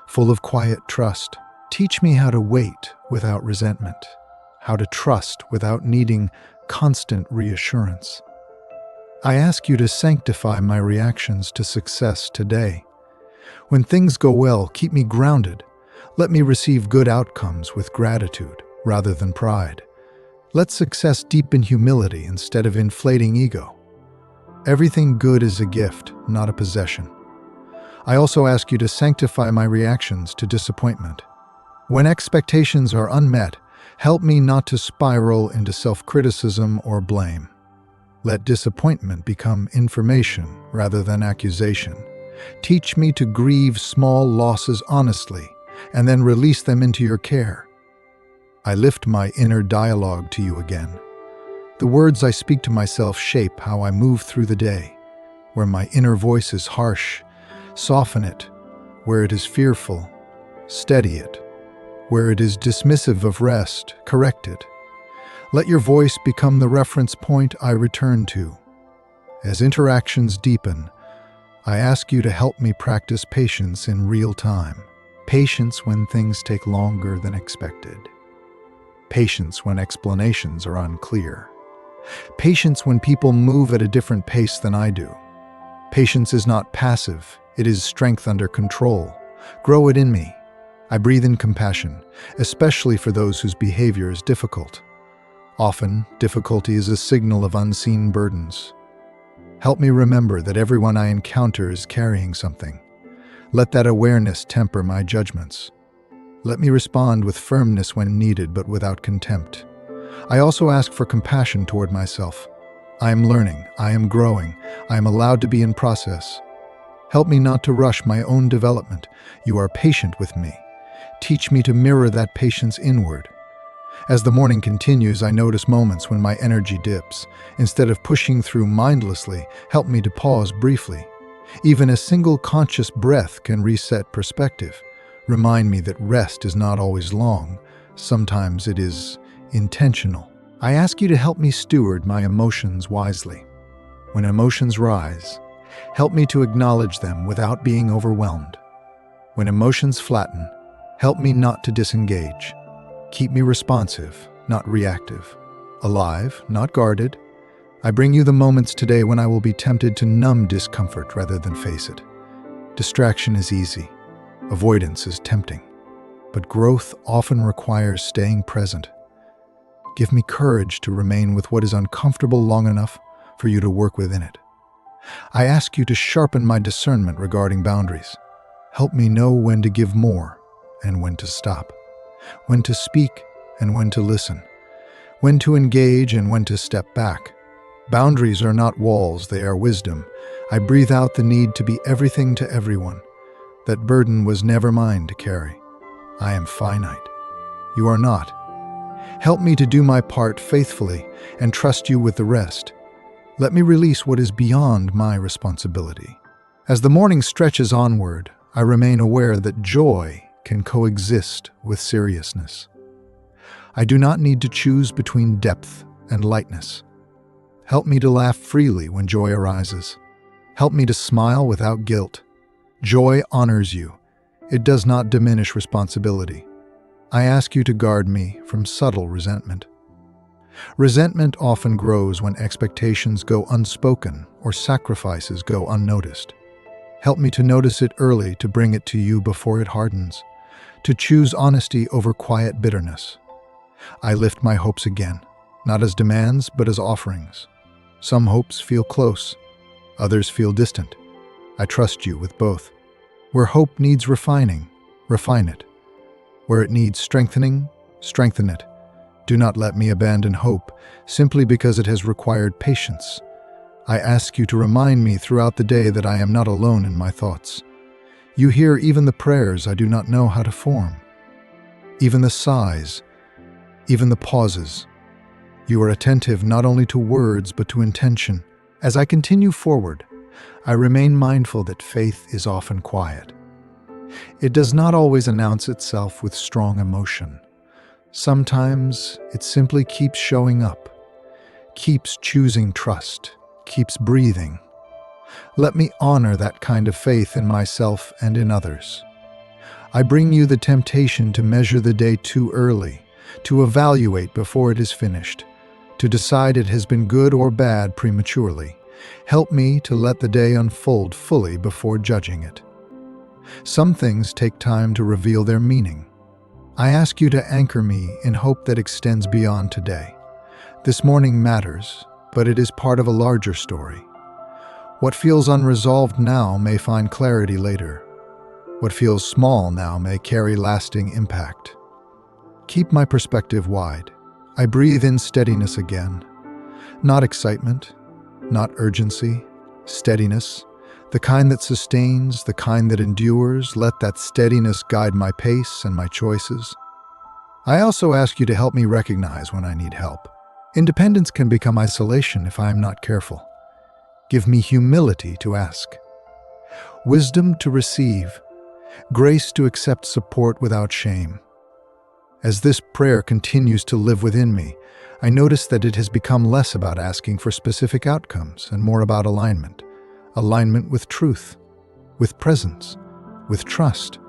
full of quiet trust. Teach me how to wait without resentment, how to trust without needing constant reassurance. I ask you to sanctify my reactions to success today. When things go well, keep me grounded. Let me receive good outcomes with gratitude rather than pride. Let success deepen humility instead of inflating ego. Everything good is a gift, not a possession. I also ask you to sanctify my reactions to disappointment. When expectations are unmet, help me not to spiral into self-criticism or blame. Let disappointment become information rather than accusation. Teach me to grieve small losses honestly and then release them into your care. I lift my inner dialogue to you again. The words I speak to myself shape how I move through the day. Where my inner voice is harsh, soften it. Where it is fearful, steady it. Where it is dismissive of rest, correct it. Let your voice become the reference point I return to. As interactions deepen, I ask you to help me practice patience in real time. Patience when things take longer than expected. Patience when explanations are unclear. Patience when people move at a different pace than I do. Patience is not passive, it is strength under control. Grow it in me. I breathe in compassion, especially for those whose behavior is difficult. Often, difficulty is a signal of unseen burdens. Help me remember that everyone I encounter is carrying something. Let that awareness temper my judgments. Let me respond with firmness when needed, but without contempt. I also ask for compassion toward myself. I am learning, I am growing, I am allowed to be in process. Help me not to rush my own development. You are patient with me. Teach me to mirror that patience inward. As the morning continues, I notice moments when my energy dips. Instead of pushing through mindlessly, help me to pause briefly. Even a single conscious breath can reset perspective. Remind me that rest is not always long. Sometimes it is intentional. I ask you to help me steward my emotions wisely. When emotions rise, help me to acknowledge them without being overwhelmed. When emotions flatten, help me not to disengage. Keep me responsive, not reactive. Alive, not guarded. I bring you the moments today when I will be tempted to numb discomfort rather than face it. Distraction is easy. Avoidance is tempting. But growth often requires staying present. Give me courage to remain with what is uncomfortable long enough for you to work within it. I ask you to sharpen my discernment regarding boundaries. Help me know when to give more and when to stop, when to speak and when to listen, when to engage and when to step back. Boundaries are not walls, they are wisdom. I breathe out the need to be everything to everyone. That burden was never mine to carry. I am finite. You are not. Help me to do my part faithfully and trust you with the rest. Let me release what is beyond my responsibility. As the morning stretches onward, I remain aware that joy can coexist with seriousness. I do not need to choose between depth and lightness. Help me to laugh freely when joy arises. Help me to smile without guilt. Joy honors you. It does not diminish responsibility. I ask you to guard me from subtle resentment. Resentment often grows when expectations go unspoken or sacrifices go unnoticed. Help me to notice it early, to bring it to you before it hardens, to choose honesty over quiet bitterness. I lift my hopes again, not as demands, but as offerings. Some hopes feel close, others feel distant. I trust you with both. Where hope needs refining, refine it. Where it needs strengthening, strengthen it. Do not let me abandon hope simply because it has required patience. I ask you to remind me throughout the day that I am not alone in my thoughts. You hear even the prayers I do not know how to form, even the sighs, even the pauses. You are attentive not only to words but to intention. As I continue forward, I remain mindful that faith is often quiet. It does not always announce itself with strong emotion. Sometimes it simply keeps showing up, keeps choosing trust, keeps breathing. Let me honor that kind of faith in myself and in others. I bring you the temptation to measure the day too early, to evaluate before it is finished, to decide it has been good or bad prematurely. Help me to let the day unfold fully before judging it. Some things take time to reveal their meaning. I ask you to anchor me in hope that extends beyond today. This morning matters, but it is part of a larger story. What feels unresolved now may find clarity later. What feels small now may carry lasting impact. Keep my perspective wide. I breathe in steadiness again. Not excitement, not urgency, steadiness. The kind that sustains, the kind that endures. Let that steadiness guide my pace and my choices. I also ask you to help me recognize when I need help. Independence can become isolation if I am not careful. Give me humility to ask, wisdom to receive, grace to accept support without shame. As this prayer continues to live within me, I notice that it has become less about asking for specific outcomes and more about alignment. Alignment with truth, with presence, with trust.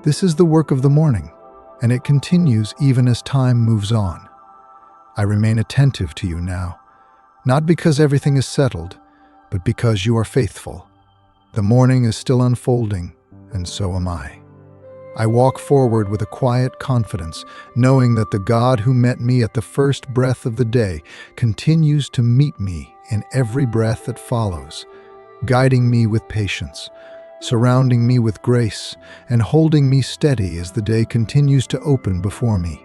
This is the work of the morning, and it continues even as time moves on. I remain attentive to you now, not because everything is settled, but because you are faithful. The morning is still unfolding, and so am I. I walk forward with a quiet confidence, knowing that the God who met me at the first breath of the day continues to meet me in every breath that follows, guiding me with patience, surrounding me with grace, and holding me steady as the day continues to open before me.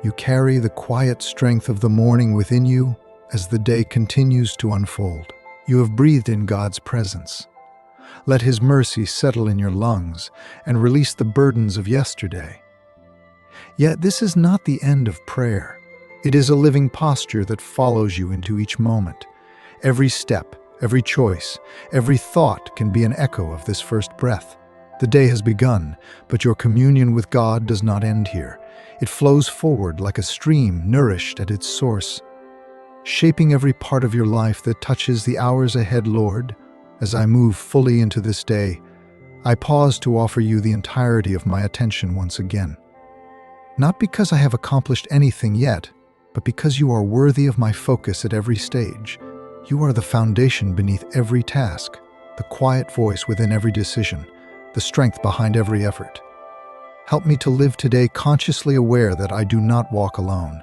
You carry the quiet strength of the morning within you as the day continues to unfold. You have breathed in God's presence. Let His mercy settle in your lungs and release the burdens of yesterday. Yet this is not the end of prayer. It is a living posture that follows you into each moment. Every step, every choice, every thought can be an echo of this first breath. The day has begun, but your communion with God does not end here. It flows forward like a stream nourished at its source, shaping every part of your life that touches the hours ahead, Lord. As I move fully into this day, I pause to offer you the entirety of my attention once again. Not because I have accomplished anything yet, but because you are worthy of my focus at every stage. You are the foundation beneath every task, the quiet voice within every decision, the strength behind every effort. Help me to live today consciously aware that I do not walk alone.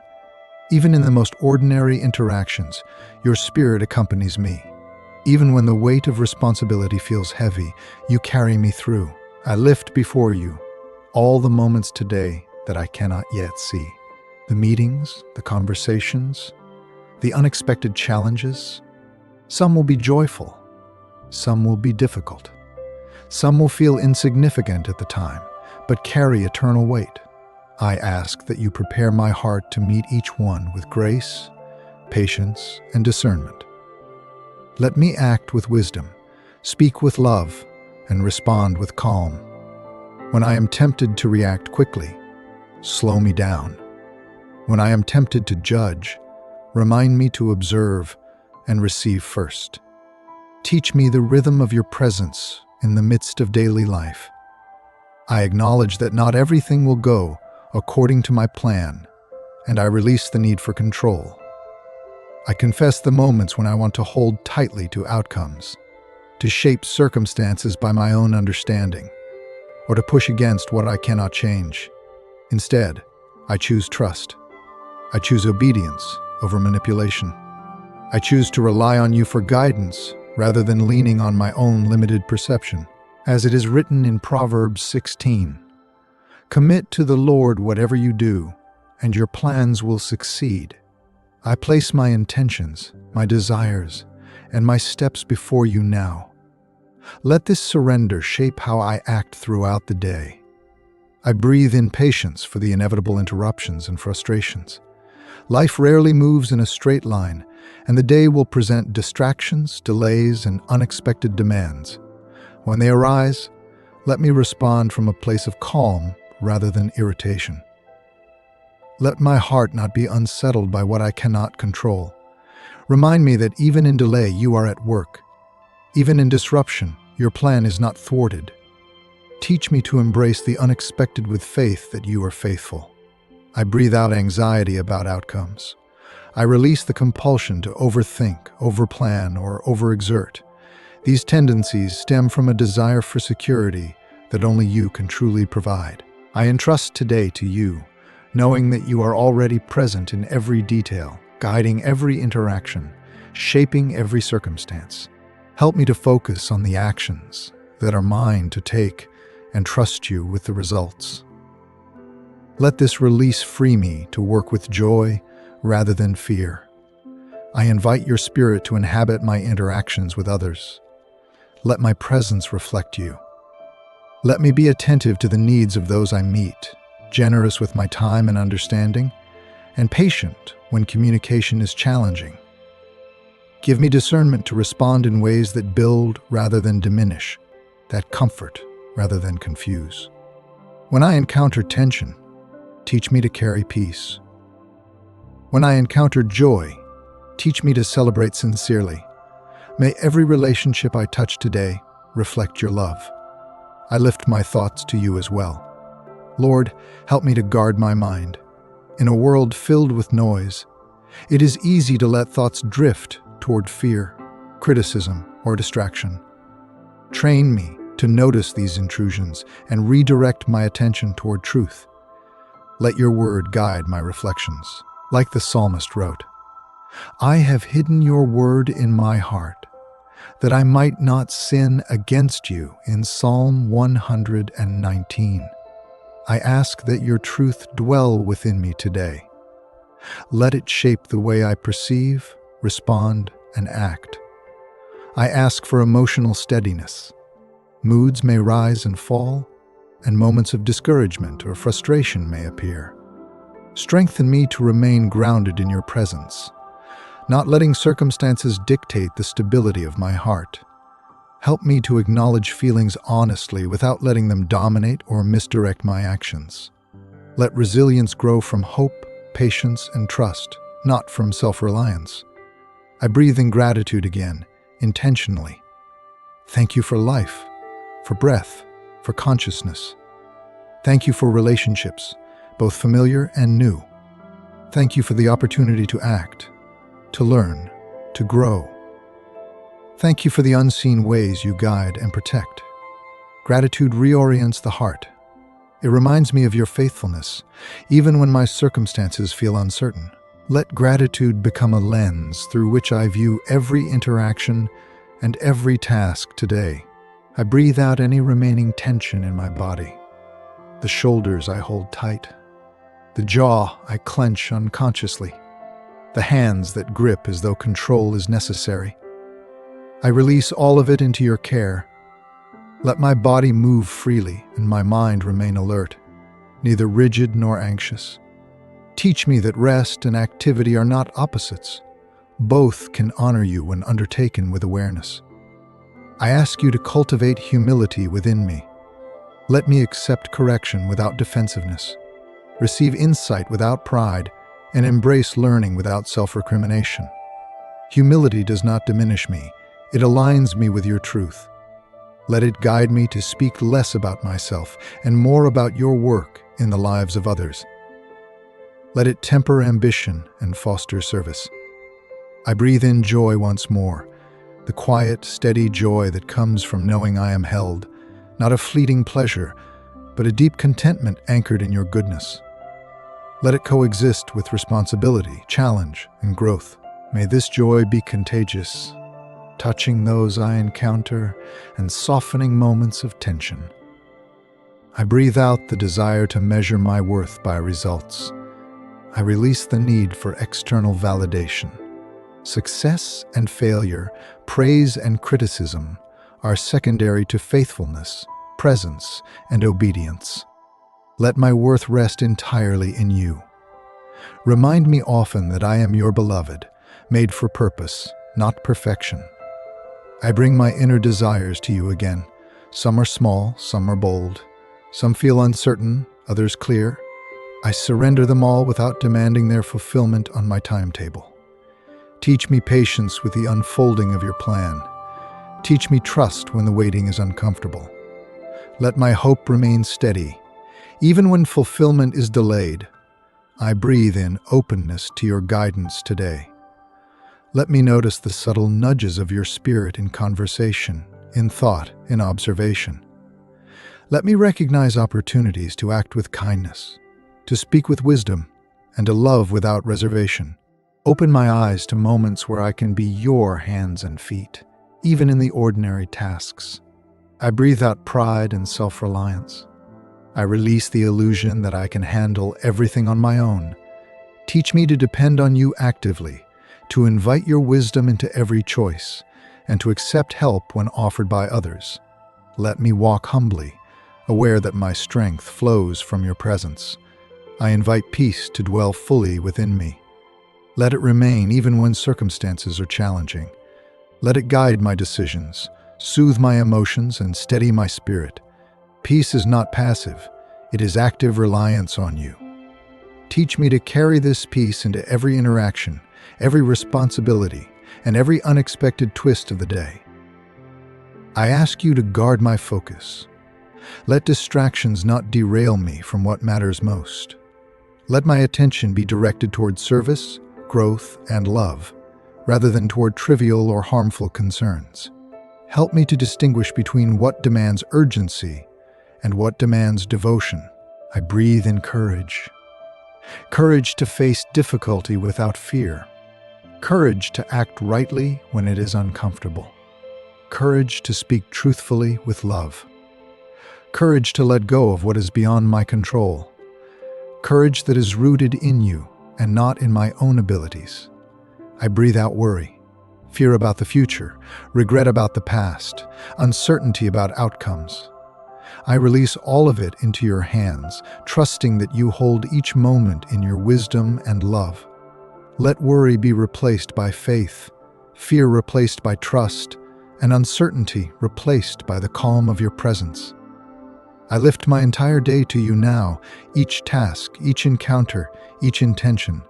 Even in the most ordinary interactions, your spirit accompanies me. Even when the weight of responsibility feels heavy, you carry me through. I lift before you all the moments today that I cannot yet see. The meetings, the conversations, the unexpected challenges. Some will be joyful, some will be difficult. Some will feel insignificant at the time, but carry eternal weight. I ask that you prepare my heart to meet each one with grace, patience, and discernment. Let me act with wisdom, speak with love, and respond with calm. When I am tempted to react quickly, slow me down. When I am tempted to judge, remind me to observe and receive first. Teach me the rhythm of your presence in the midst of daily life. I acknowledge that not everything will go according to my plan, and I release the need for control. I confess the moments when I want to hold tightly to outcomes, to shape circumstances by my own understanding, or to push against what I cannot change. Instead, I choose trust. I choose obedience over manipulation. I choose to rely on you for guidance rather than leaning on my own limited perception. As it is written in Proverbs 16, "Commit to the Lord whatever you do, and your plans will succeed." I place my intentions, my desires, and my steps before you now. Let this surrender shape how I act throughout the day. I breathe in patience for the inevitable interruptions and frustrations. Life rarely moves in a straight line, and the day will present distractions, delays, and unexpected demands. When they arise, let me respond from a place of calm rather than irritation. Let my heart not be unsettled by what I cannot control. Remind me that even in delay, you are at work. Even in disruption, your plan is not thwarted. Teach me to embrace the unexpected with faith that you are faithful. I breathe out anxiety about outcomes. I release the compulsion to overthink, overplan, or overexert. These tendencies stem from a desire for security that only you can truly provide. I entrust today to you, knowing that you are already present in every detail, guiding every interaction, shaping every circumstance. Help me to focus on the actions that are mine to take and trust you with the results. Let this release free me to work with joy rather than fear. I invite your spirit to inhabit my interactions with others. Let my presence reflect you. Let me be attentive to the needs of those I meet, generous with my time and understanding, and patient when communication is challenging. Give me discernment to respond in ways that build rather than diminish, that comfort rather than confuse. When I encounter tension, teach me to carry peace. When I encounter joy, teach me to celebrate sincerely. May every relationship I touch today reflect your love. I lift my thoughts to you as well. Lord, help me to guard my mind. In a world filled with noise, it is easy to let thoughts drift toward fear, criticism, or distraction. Train me to notice these intrusions and redirect my attention toward truth. Let your word guide my reflections. Like the psalmist wrote, I have hidden your word in my heart, that I might not sin against you, in Psalm 119. I ask that your truth dwell within me today. Let it shape the way I perceive, respond, and act. I ask for emotional steadiness. Moods may rise and fall, and moments of discouragement or frustration may appear. Strengthen me to remain grounded in your presence, not letting circumstances dictate the stability of my heart. Help me to acknowledge feelings honestly without letting them dominate or misdirect my actions. Let resilience grow from hope, patience, and trust, not from self-reliance. I breathe in gratitude again, intentionally. Thank you for life, for breath, for consciousness. Thank you for relationships, both familiar and new. Thank you for the opportunity to act, to learn, to grow. Thank you for the unseen ways you guide and protect. Gratitude reorients the heart. It reminds me of your faithfulness, even when my circumstances feel uncertain. Let gratitude become a lens through which I view every interaction and every task today. I breathe out any remaining tension in my body. The shoulders I hold tight. The jaw I clench unconsciously. The hands that grip as though control is necessary. I release all of it into your care. Let my body move freely and my mind remain alert, neither rigid nor anxious. Teach me that rest and activity are not opposites. Both can honor you when undertaken with awareness. I ask you to cultivate humility within me. Let me accept correction without defensiveness, receive insight without pride, and embrace learning without self-recrimination. Humility does not diminish me. It aligns me with your truth. Let it guide me to speak less about myself and more about your work in the lives of others. Let it temper ambition and foster service. I breathe in joy once more, the quiet, steady joy that comes from knowing I am held, not a fleeting pleasure, but a deep contentment anchored in your goodness. Let it coexist with responsibility, challenge, and growth. May this joy be contagious, touching those I encounter and softening moments of tension. I breathe out the desire to measure my worth by results. I release the need for external validation. Success and failure, praise and criticism are secondary to faithfulness, presence, and obedience. Let my worth rest entirely in you. Remind me often that I am your beloved, made for purpose, not perfection. I bring my inner desires to you again. Some are small, some are bold. Some feel uncertain, others clear. I surrender them all without demanding their fulfillment on my timetable. Teach me patience with the unfolding of your plan. Teach me trust when the waiting is uncomfortable. Let my hope remain steady. Even when fulfillment is delayed, I breathe in openness to your guidance today. Let me notice the subtle nudges of your spirit in conversation, in thought, in observation. Let me recognize opportunities to act with kindness, to speak with wisdom, and to love without reservation. Open my eyes to moments where I can be your hands and feet, even in the ordinary tasks. I breathe out pride and self-reliance. I release the illusion that I can handle everything on my own. Teach me to depend on you actively, to invite your wisdom into every choice, and to accept help when offered by others. Let me walk humbly, aware that my strength flows from your presence. I invite peace to dwell fully within me. Let it remain even when circumstances are challenging. Let it guide my decisions, soothe my emotions, and steady my spirit. Peace is not passive, it is active reliance on you. Teach me to carry this peace into every interaction, every responsibility, and every unexpected twist of the day. I ask you to guard my focus. Let distractions not derail me from what matters most. Let my attention be directed toward service, growth, and love, rather than toward trivial or harmful concerns. Help me to distinguish between what demands urgency and what demands devotion. I breathe in courage. Courage to face difficulty without fear. Courage to act rightly when it is uncomfortable. Courage to speak truthfully with love. Courage to let go of what is beyond my control. Courage that is rooted in you and not in my own abilities. I breathe out worry, fear about the future, regret about the past, uncertainty about outcomes. I release all of it into your hands, trusting that you hold each moment in your wisdom and love. Let worry be replaced by faith, fear replaced by trust, and uncertainty replaced by the calm of your presence. I lift my entire day to you now, each task, each encounter, each intention.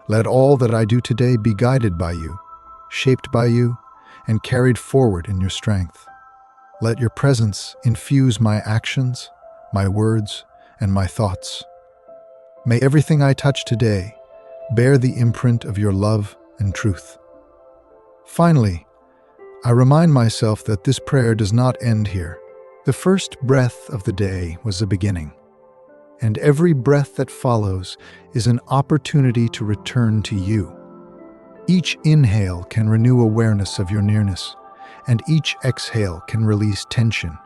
Let all that I do today be guided by you, shaped by you, and carried forward in your strength. Let your presence infuse my actions, my words, and my thoughts. May everything I touch today bear the imprint of your love and truth. Finally, I remind myself that this prayer does not end here. The first breath of the day was a beginning, and every breath that follows is an opportunity to return to you. Each inhale can renew awareness of your nearness, and each exhale can release tension,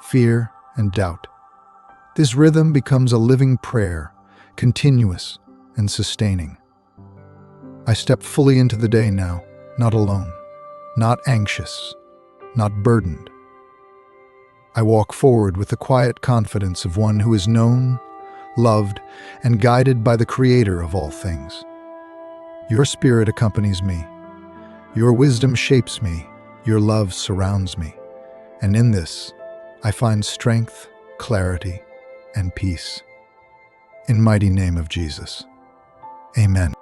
fear, and doubt. This rhythm becomes a living prayer, continuous and sustaining. I step fully into the day now, not alone, not anxious, not burdened. I walk forward with the quiet confidence of one who is known, loved, and guided by the Creator of all things. Your spirit accompanies me. Your wisdom shapes me. Your love surrounds me. And in this, I find strength, clarity, and peace. In mighty name of Jesus. Amen.